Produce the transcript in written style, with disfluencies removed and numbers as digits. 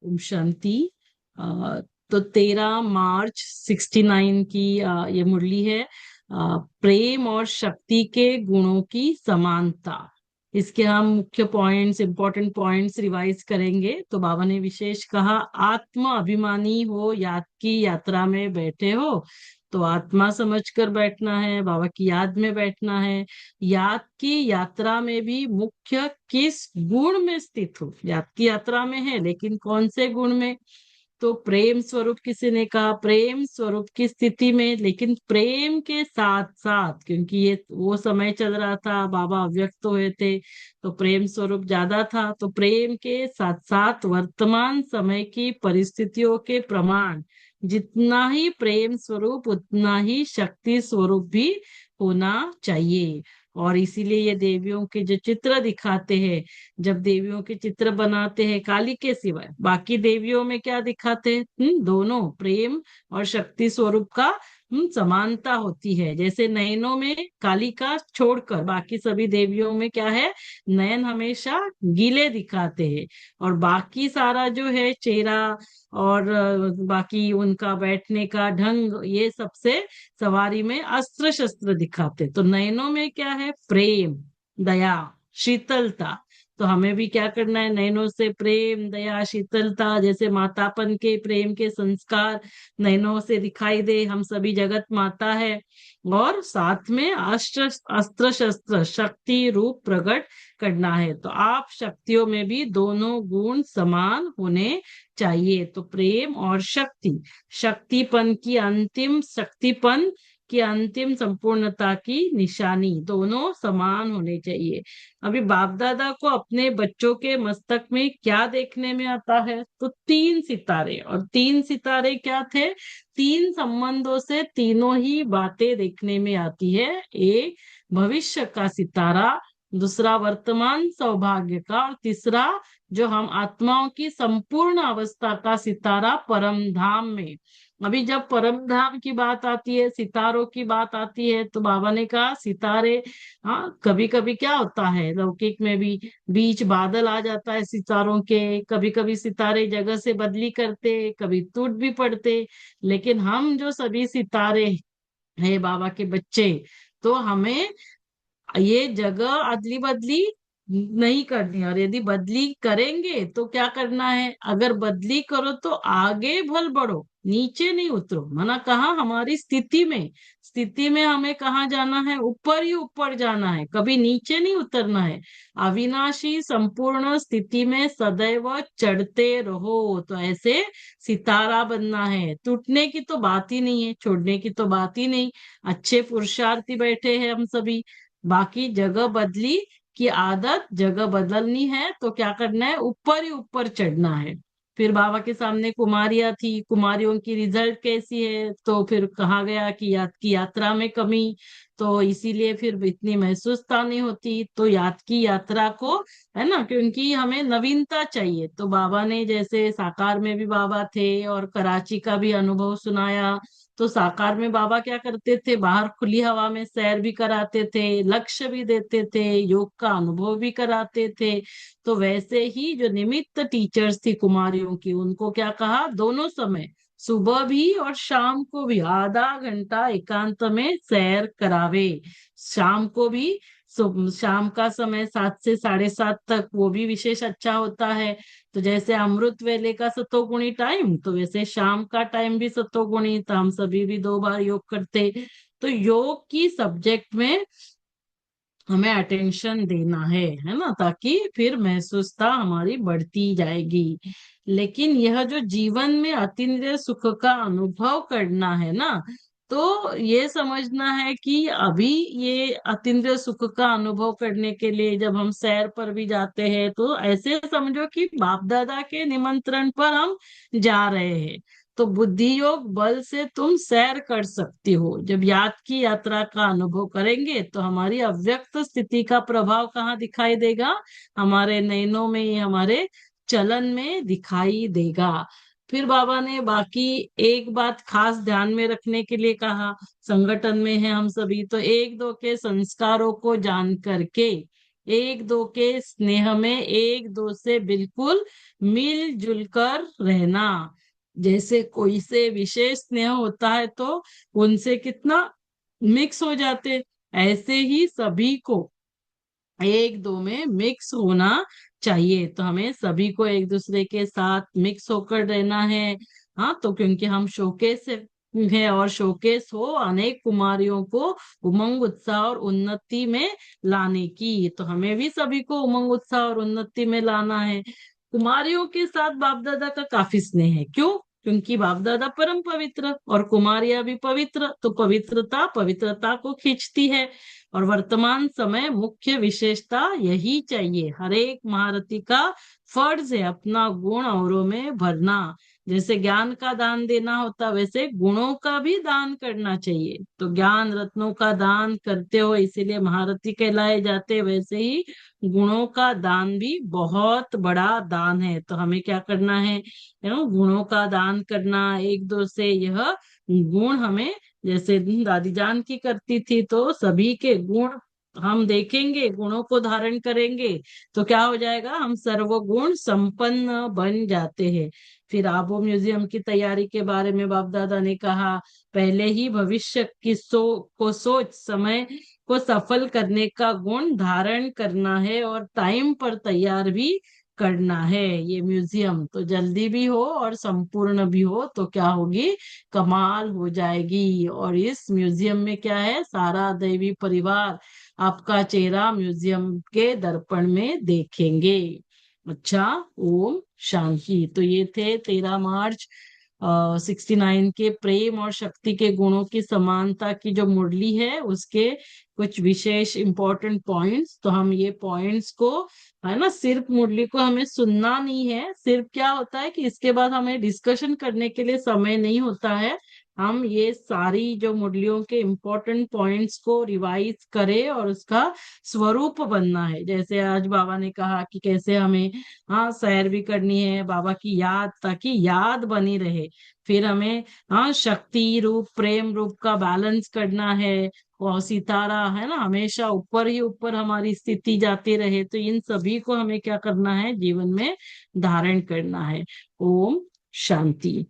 ओम शांति। तो 13 मार्च 69 की ये मुरली है। प्रेम और शक्ति के गुणों की समानता। इसके हम मुख्य पॉइंट्स, इंपॉर्टेंट पॉइंट्स रिवाइज करेंगे। तो बाबा ने विशेष कहा, आत्म अभिमानी हो, याद की यात्रा में बैठे हो तो आत्मा समझकर बैठना है, बाबा की याद में बैठना है। याद की यात्रा में भी मुख्य किस गुण में स्थित हो, याद की यात्रा में है लेकिन कौन से गुण में? तो प्रेम स्वरूप किसी ने कहा, प्रेम स्वरूप की स्थिति में, लेकिन प्रेम के साथ साथ, क्योंकि ये वो समय चल रहा था, बाबा अव्यक्त हुए थे तो प्रेम स्वरूप ज्यादा था। तो प्रेम के साथ साथ वर्तमान समय की परिस्थितियों के प्रमाण, जितना ही प्रेम स्वरूप उतना ही शक्ति स्वरूप भी होना चाहिए। और इसीलिए ये देवियों के जो चित्र दिखाते हैं, जब देवियों के चित्र बनाते हैं, काली के सिवाय बाकी देवियों में क्या दिखाते हैं? दोनों प्रेम और शक्ति स्वरूप का समानता होती है। जैसे नयनों में काली का छोड़कर बाकी सभी देवियों में क्या है? नयन हमेशा गीले दिखाते हैं। और बाकी सारा जो है चेहरा और बाकी उनका बैठने का ढंग, ये सबसे सवारी में अस्त्र शस्त्र दिखाते। तो नयनों में क्या है? प्रेम, दया, शीतलता। तो हमें भी क्या करना है? नयनों से प्रेम, दया, शीतलता, जैसे मातापन के प्रेम के संस्कार नयनों से दिखाई दे, हम सभी जगत माता है। और साथ में अस्त्र अस्त्र शस्त्र शक्ति रूप प्रकट करना है। तो आप शक्तियों में भी दोनों गुण समान होने चाहिए। तो प्रेम और शक्ति, शक्तिपन की अंतिम शक्तिपन की अंतिम संपूर्णता की निशानी, दोनों समान होने चाहिए। अभी बाप दादा को अपने बच्चों के मस्तक में क्या देखने में आता है? तो 3 सितारे। और 3 सितारे क्या थे? 3 संबंधों से तीनों ही बातें देखने में आती है। एक भविष्य का सितारा, दूसरा वर्तमान सौभाग्य का, और तीसरा जो हम आत्माओं की संपूर्ण अवस्था का सितारा परम धाम में। अभी जब परम धाम की बात आती है, सितारों की बात आती है, तो बाबा ने कहा सितारे, हाँ कभी कभी क्या होता है लौकिक में भी, बीच बादल आ जाता है सितारों के, कभी कभी सितारे जगह से बदली करते, कभी टूट भी पड़ते। लेकिन हम जो सभी सितारे हैं बाबा के बच्चे, तो हमें ये जगह अदली बदली नहीं करनी। और यदि बदली करेंगे तो क्या करना है? अगर बदली करो तो आगे भल बढ़ो, नीचे नहीं उतरो। मना कहा हमारी स्थिति में, स्थिति में हमें कहाँ जाना है? ऊपर ही ऊपर जाना है, कभी नीचे नहीं उतरना है। अविनाशी संपूर्ण स्थिति में सदैव चढ़ते रहो। तो ऐसे सितारा बनना है, टूटने की तो बात ही नहीं है, छोड़ने की तो बात ही नहीं। अच्छे पुरुषार्थी बैठे हैं हम सभी, बाकी जगह बदली की आदत, जगह बदलनी है तो क्या करना है? ऊपर ही ऊपर चढ़ना है। फिर बाबा के सामने कुमारियां थी, कुमारियों की रिजल्ट कैसी है? तो फिर कहा गया कि याद की यात्रा में कमी, तो इसीलिए फिर इतनी महसूसता नहीं होती। तो याद की यात्रा को, है ना, क्योंकि हमें नवीनता चाहिए। तो बाबा ने जैसे साकार में भी बाबा थे और कराची का भी अनुभव सुनाया। तो साकार में बाबा क्या करते थे? बाहर खुली हवा में सैर भी कराते थे, लक्ष्य भी देते थे, योग का अनुभव भी कराते थे। तो वैसे ही जो निमित्त टीचर्स थी कुमारियों की, उनको क्या कहा? दोनों समय, सुबह भी और शाम को भी आधा घंटा एकांत में सैर करावे। शाम को भी, शाम का समय 7 से 7:30 तक, वो भी विशेष अच्छा होता है। तो जैसे अमृत वेले का सतोगुणी टाइम, तो वैसे शाम का टाइम भी सतोगुणी। तो हम सभी भी 2 बार योग करते। तो योग की सब्जेक्ट में हमें अटेंशन देना है ना, ताकि फिर महसूसता हमारी बढ़ती जाएगी। लेकिन यह जो जीवन में अतीन्द्रिय सुख का अनुभव करना है ना, तो ये समझना है कि अभी ये अतीन्द्रिय सुख का अनुभव करने के लिए जब हम सैर पर भी जाते हैं, तो ऐसे समझो कि बाप दादा के निमंत्रण पर हम जा रहे हैं। तो बुद्धि योग बल से तुम सैर कर सकती हो। जब याद की यात्रा का अनुभव करेंगे तो हमारी अव्यक्त स्थिति का प्रभाव कहाँ दिखाई देगा? हमारे नयनों में, हमारे चलन में दिखाई देगा। फिर बाबा ने बाकी एक बात खास ध्यान में रखने के लिए कहा, संगठन में है हम सभी, तो एक दो के संस्कारों को जान करके एक दो के स्नेह में एक दो से बिल्कुल मिलजुल कर रहना। जैसे कोई से विशेष स्नेह होता है तो उनसे कितना मिक्स हो जाते, ऐसे ही सभी को एक दो में मिक्स होना चाहिए। तो हमें सभी को एक दूसरे के साथ मिक्स होकर रहना है। हाँ, तो क्योंकि हम शोकेस है और शोकेस हो अनेक कुमारियों को उमंग उत्साह और उन्नति में लाने की, तो हमें भी सभी को उमंग उत्साह और उन्नति में लाना है। कुमारियों के साथ बाप दादा का काफी स्नेह है। क्यों? क्योंकि बाप दादा परम पवित्र और कुमारियां भी पवित्र, तो पवित्रता पवित्रता को खींचती है। और वर्तमान समय मुख्य विशेषता यही चाहिए। हर एक महारथी का फर्ज है अपना गुण औरों में भरना। जैसे ज्ञान का दान देना होता वैसे गुणों का भी दान करना चाहिए। तो ज्ञान रत्नों का दान करते हो इसीलिए महारथी कहलाए जाते, वैसे ही गुणों का दान भी बहुत बड़ा दान है। तो हमें क्या करना है? गुणों का दान करना, एक दो से यह गुण हमें, जैसे दादी जान की करती थी, तो सभी के गुण हम देखेंगे, गुणों को धारण करेंगे तो क्या हो जाएगा? हम सर्वगुण संपन्न बन जाते हैं। फिर आबो म्यूजियम की तैयारी के बारे में बाप दादा ने कहा, पहले ही भविष्य की को सोच समय को सफल करने का गुण धारण करना है और टाइम पर तैयार भी करना है। ये म्यूजियम तो जल्दी भी हो और संपूर्ण भी हो तो क्या होगी? कमाल हो जाएगी। और इस म्यूजियम में क्या है? सारा दैवी परिवार आपका चेहरा म्यूजियम के दर्पण में देखेंगे। अच्छा, ओम शांति। तो ये थे 13 मार्च 69 के प्रेम और शक्ति के गुणों की समानता की जो मुरली है उसके कुछ विशेष इंपॉर्टेंट पॉइंट्स। तो हम ये पॉइंट्स को, है ना, सिर्फ मुरली को हमें सुनना नहीं है। सिर्फ क्या होता है कि इसके बाद हमें डिस्कशन करने के लिए समय नहीं होता है। हम ये सारी जो मुरलियों के इम्पोर्टेंट पॉइंट्स को रिवाइज करें और उसका स्वरूप बनना है। जैसे आज बाबा ने कहा कि कैसे हमें, हाँ, सैर भी करनी है बाबा की याद, ताकि याद बनी रहे। फिर हमें, हाँ, शक्ति रूप प्रेम रूप का बैलेंस करना है। और सितारा, है ना, हमेशा ऊपर ही ऊपर हमारी स्थिति जाती रहे। तो इन सभी को हमें क्या करना है? जीवन में धारण करना है। ओम शांति।